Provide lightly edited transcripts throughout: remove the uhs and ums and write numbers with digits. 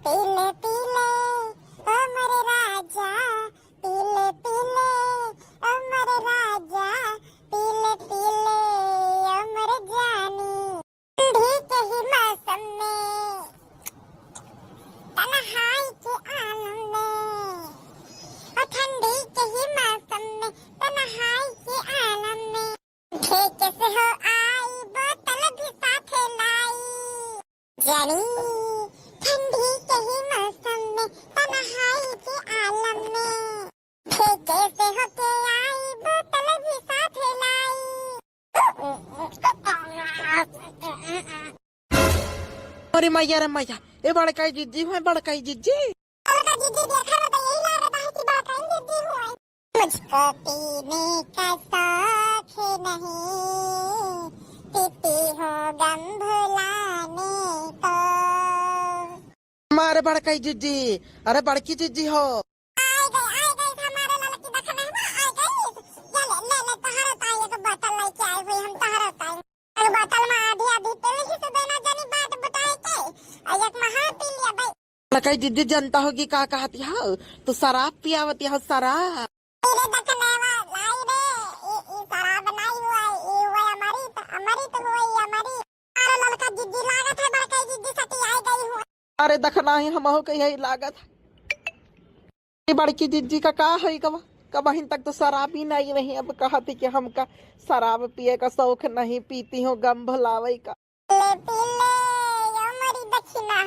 पीले पीले अमर राजा, पीले पीले अमर राजा, पीले पीले अमर जानी। ठंडी के ही मौसम में, तन्हाई के आलम में, और ठंडी के ही मौसम में, तन्हाई के आलम में, ठेके से हो आई बोतल भी साथ लाई। जानी ठंडी के ही मौसम में, तन्हाई के आलम में, ठेके से होके आई बोतल भी साथ लाई। अरे मैया ए बड़काई जिज्जी हुए बड़काई जिज्जी। बड़का जिज्जी देखा ना तो यही लग रहा है कि बड़काई जिज्जी हुआ। मुझको पीने का शौक है नहीं, पीती हूँ गम भुलाने को। मारे बड़काई जिज्जी, अरे बड़की जिज्जी हो। आई गई हमारे लड़की देखा नहीं ना, आई गई। ले तहरा ताई एक बोतल लेके आई हुई, हम तहरा ताई एक बोतल में आधी पीली ही तो देना जानी बात बताए के, और एक महा पी लिया भाई। बड़काई जिज्जी जनता होगी का कहती हो, तू शराब पियावती हो शराब। तेरे देखने लाई रे, ई शराब नहीं हुआ, ई हुआ हमारी तो हुई हमारी। अरे लड़का जिद्दी लागत है, बड़का जिद्दी सती आई गई हुआ। अरे देखना ही हम के यही लागत है। बड़की जिज्जी का का है कबहिन तक तो शराब ही नहीं रही, अब कहती कि हमका शराब पिए का शौक नहीं, पीती हूँ गम भुलावे का। पीले पीले हमारी दक्षिणा,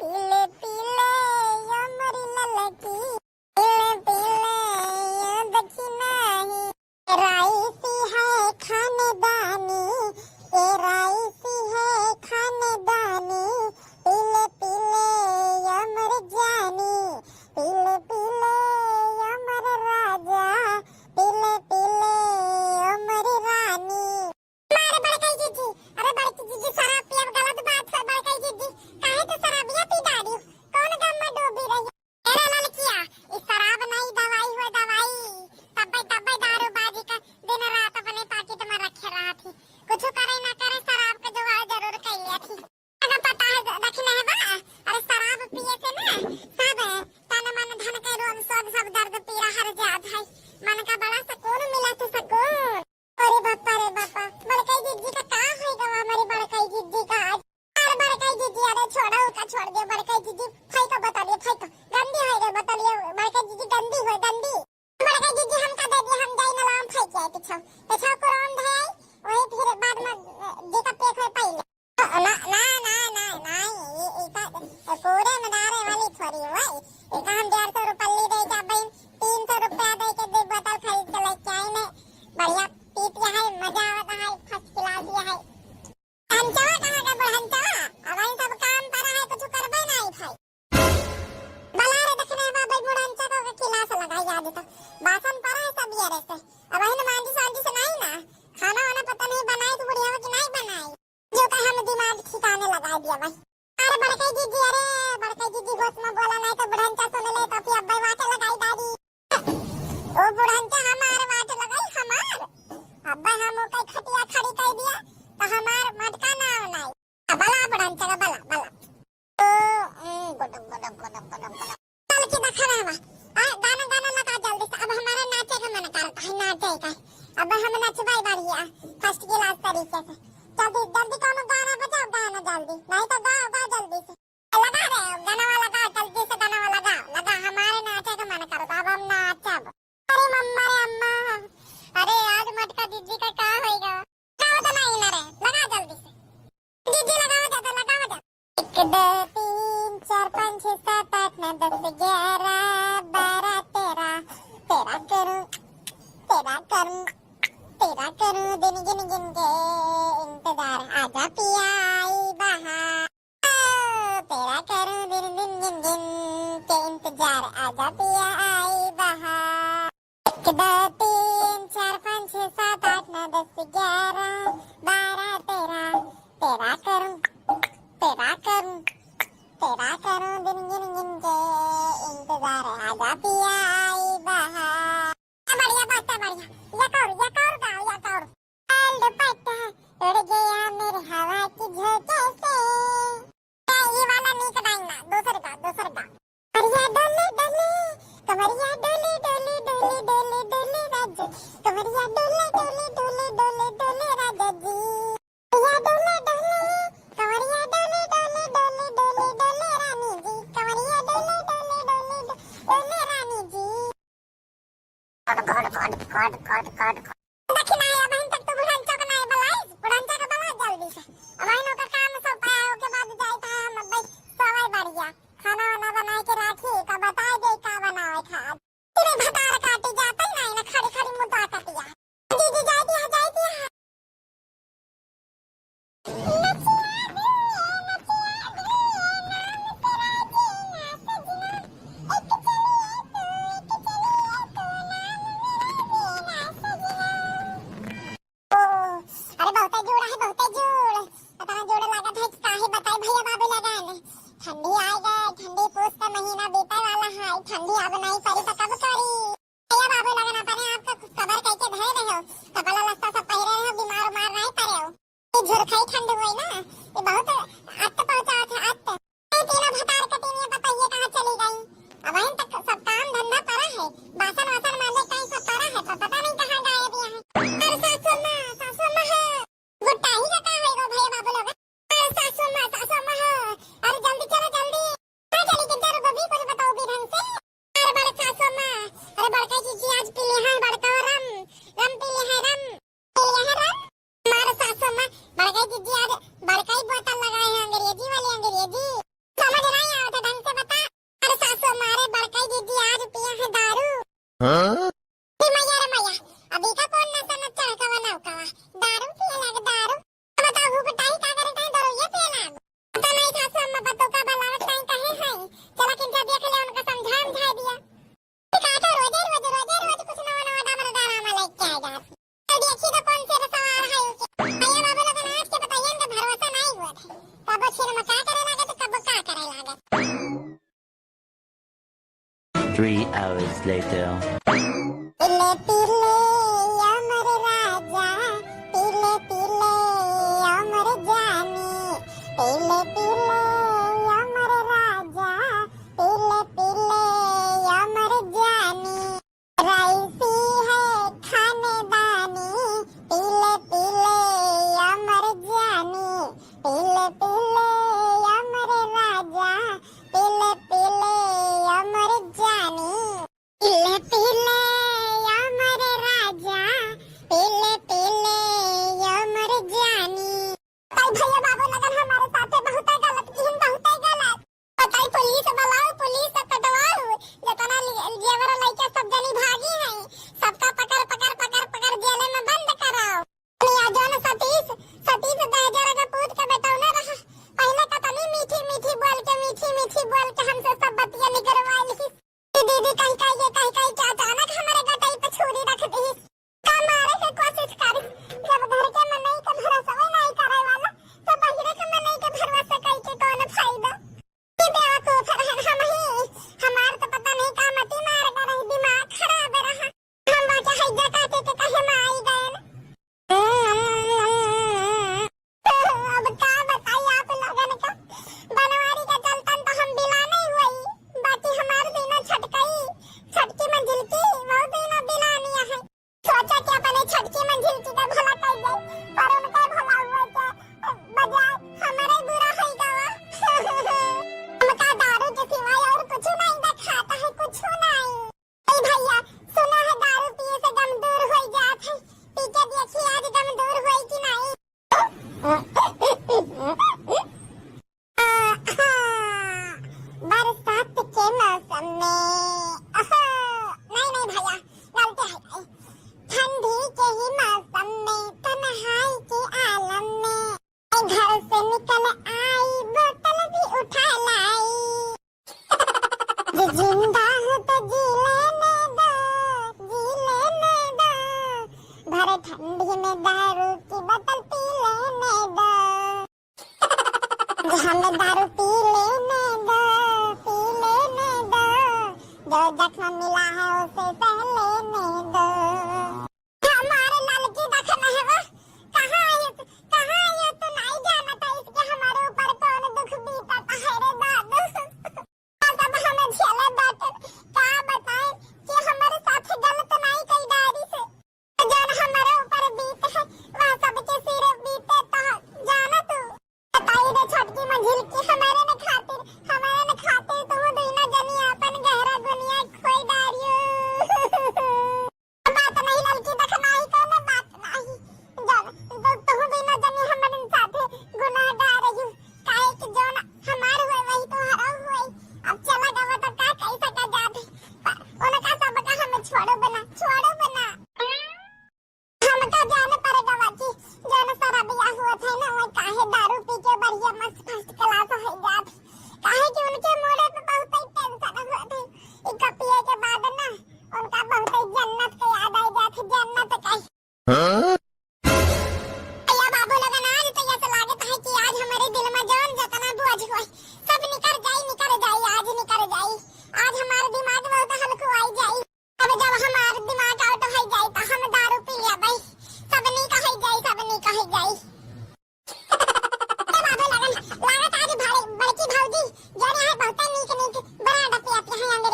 पीले पीले हमारी ललकी, पीले पीले दक्षिणा ही। राइसी है खानदानी, ये राइसी है खानदानी, पीले पीले अमर जानी, पीले पीले अमर राजा, पीले पीले अमर रानी। मारे बड़काई जिज्जी, अरे बड़की जिज्जी शराब पिया गलत बात है। बड़काई जिज्जी काहे तो शराबिया पी डाली, कौन गम में डूबी रही। मेरा लड़किया इस शराब नहीं दवाई हुआ दवाई, तब्बे दारूबाजी का दिन रात अपने पाकिट में रखे रहा थी। कुछ करे ना करे शराब का जुगाड़ जरूर कर लिया थी। अगर पता है रखना है बा, अरे शराब पिए से ना सब तन मन धन के रोग सब दर्द पीड़ा हर जात है। मन का बड़ा सुकून मिला तो सुकून। अरे बापा बड़काई जिज्जी का का है गवा, हमारी बड़काई जिज्जी का आज। अरे बड़काई जिज्जी अरे छोड़ो का छोड़ दे। बड़काई जिज्जी फाई का बता दिए, फाई का गंदी है रे, बता लिया बड़काई जिज्जी गंदी है गंदी। बड़काई जिज्जी हम का दे दिए, हम जाई ना लाम फाई के पीछा को रोन है, वही फिर बाद में जी का पेट है पहले ना ये पूरे में डारे वाली थोड़ी हुई। एक हम 150 रुपये दे के भाई 300 रुपया दे के दे बोतल खरीद के लेके आई ने, बढ़िया पीती है, मजा आता है, फर्स्ट क्लास ये है। हंचवा कहाँ का हंचवा, अब इन सब काम पर है कुछ करबे नहीं भाई। बलारे देखने भाई बुढ़ंचा को खिलास लगाई आज तो बासन पर है सब ये से। अब इन मांझी से नहीं ना खाना वाना पता नहीं बनाई तो बढ़िया कि नहीं बनाई, जो का हम दिमाग ठिकाने लगा दिया भाई। अरे बड़काई जिज्जी होश में बोला नहीं तो बुढ़ंचा सुन ले तो फिर अब्बे वाटे लगाई दादी। ओ बुढ़ंचा हमारे वाटे लगाई हमार, अब्बा हम कई खटिया खड़ी कर दिया तो हमार मटका ना नहीं। बला बुढ़ंचा का बला ओ गुडम चल के देखा रहा गाना लगा जल्दी से। अब हमारा नाचे का मन करता है, नाचे का अब हम नचवाई बढ़िया फर्स्ट क्लास तरीके से। जल्दी कौन गाना बजाओ, गाना जल्दी नहीं तो गाओ जल्दी से। लगा रहे गाना वाला गाओ जल्दी से, गाना वाला गाओ लगा, हमारे नाचे का मन करता अब हम नाचब। अरे मम्मा रे अम्मा, अरे आज मटका जिज्जी का क्या होएगा, गाओ तो नहीं ना रे, लगा जल्दी से जिज्जी लगाओ जा। 1 2 3 4 5 6 7 8 9 10 11 12 13 दिन गिन के इंतजार, आजा पिया आई बहार। तेरा करूं दिन गिन के इंतजार, आजा पिया आई बहार। 1 2 3 4 5 6 7 8 9 10 11 12 13 तेरा करूं दिन गिन के इंतजार, आजा पिया आई बहार। बढ़िया बात है, बढ़िया या कौर गाओ दुपट्टा उड़ गया मेरे हवा की झोंके से। ये वाला नहीं कटाएंगे, दूसरे का दक्षिणा है अब तक तो बुढ़ांचा का नहीं बलाई बुढ़ांचा का बला जल्दी से अब इन का काम सब पाया के बाद जाए था हम भाई सवाई बढ़िया खाना वाना बना के रखी का बता दे का बनाए खा तेरे भतार काटी जाता ही नहीं ना खड़ी खड़ी मुद्दा काटिया दीदी जाती है ठंडी आ गए ठंडी पोस का महीना बीते वाला है ठंडी अब नहीं पड़ी तो कब करी भैया बाबू लगना पड़े आपका खबर कैसे धरे रहे हो कपड़ा लस्ता सब पहरे रहे हो बीमार उमार नहीं पड़े हो ये झुरखाई ठंड हुई ना ये बहुत आत्त पहुंचा था आत्त तीनों भतार कटीनियां बताइए कहां चली गई अब इन तक सब काम धंधा पड़ा है बासन वासन मांजे कहीं सब पड़ा है तो पता नहीं कहां गायब है अरे सासू मां है गुट्टा ही का है गो भैया बाबू लोग सासू मां है अरे जल्दी चलो जल्दी कहां चली के जरा बबी कुछ बताओ भी ढंग से अरे बड़े सासू मां अरे बड़का जी आज पी ले है बड़का रम पी ले है रम हमारे सासू मां बड़का जी आज बड़का ही बोतल लगाए हैं अंग्रेजी समझ नहीं आता ढंग से बता अरे सासू मां अरे बड़का जी आज पिया है दारू मैया अभी का कौन नशा न चढ़का बनाओ का दारू पिए लगे दारू बताओ भूखटाई का करे कहीं दारू ये पिए लगे पता नहीं था सब में बतो का बलावट नहीं कहे है चला किन जा देख ले उनका समझा दिया काटा रोज कुछ नवा डामर ड्रामा लेके आ जा तो देखिए तो कौन से सवार है भैया बाबू लोग आज के बताइए इनका भरोसा नहीं हुआ था कब सिर में का करे लगे तो कब का करे लगे 3 hours later. पीले अमर राजा पीले अमर जानी पीले अमर राजा पीले अमर जानी राइसी है खानदानी पीले अमर जानी पीले अमर राजा पीले अमर जानी पीले अमर राजा पीले अमर जानी भाई भैया बाबू लगन हमारे साथे बहुत गलत किन बहुत गलत बताई पुलिस बुलाओ पुलिस कटवाओ जतना जेवर लइका सब जनी भागी है सबका पकड़ जेल में बंद कराओ या जान सतीश दहजरा का पूत का बेटा ना रहा पहले का तनी मीठी बोल के हमसे सब बतिया निकलवाई दीदी कहीं क्या अचानक हमारे गटाई पे छुरी रख दी का मारे के कोशिश करी जब घर के मन नहीं के भरोसा नहीं करे वाला तो बहिरे के मन नहीं के भरोसा कई के कौन फायदा ये देवा को फिर हम ही हमार तो पता नहीं का मती मार कर रही दिमाग खराब रहा हम बाजा है जकाते के कहे में आई गए अब का बताई आप लोगन का बनवारी का चलतन तो हम बिला नहीं हुई बाकी हमारे देना छटकी मंजिल की वो देना बिलानिया है सोचा कि अपने छटकी मंजिल की का भला कर गए पर उनका भला हुआ क्या बजाय हमारे बुरा है गवा उनका दारू के सिवाय और कुछ नहीं दिखाता है कुछ नहीं ए भैया सुना है दारू पिए से गम दूर हो जाता है पी के देखिए आज गम दूर हुई कि नहीं बरसात के मौसम में नहीं भैया गलती है ठंडी के ही मौसम में तन्हाई के आलम में घर से निकल आई बोतल भी उठा लाई जिंदा हूँ तो जी लेने दो भरे ठंडी में दारू की बोतल पी लेने दो हमें दारू पी लेने दो जो जख्म मिला है उसे सहलेने दो हमारे लड़की दखन है वो कहाँ है तो नहीं जाना था इसके हमारे ऊपर कौन दुख बीता है रे दादू सब हमें झेले बैठे क्या बताएं कि हमारे साथ गलत नहीं कई डायरी से जो हमारे ऊपर बीत है वह सबके सिरे बीते तो जाना तू बताई रे छटकी मंजिल की हमारे ने खातिर तो वो दुनिया जनी अपन गहरा दुनिया खोई डारियो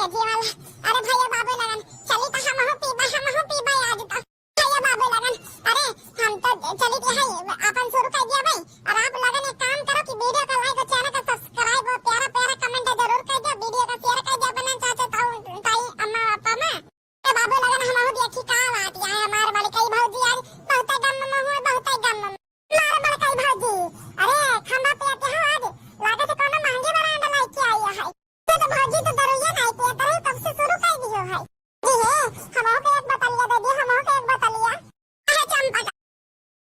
ये वाला, अरे भैया बाबू लगन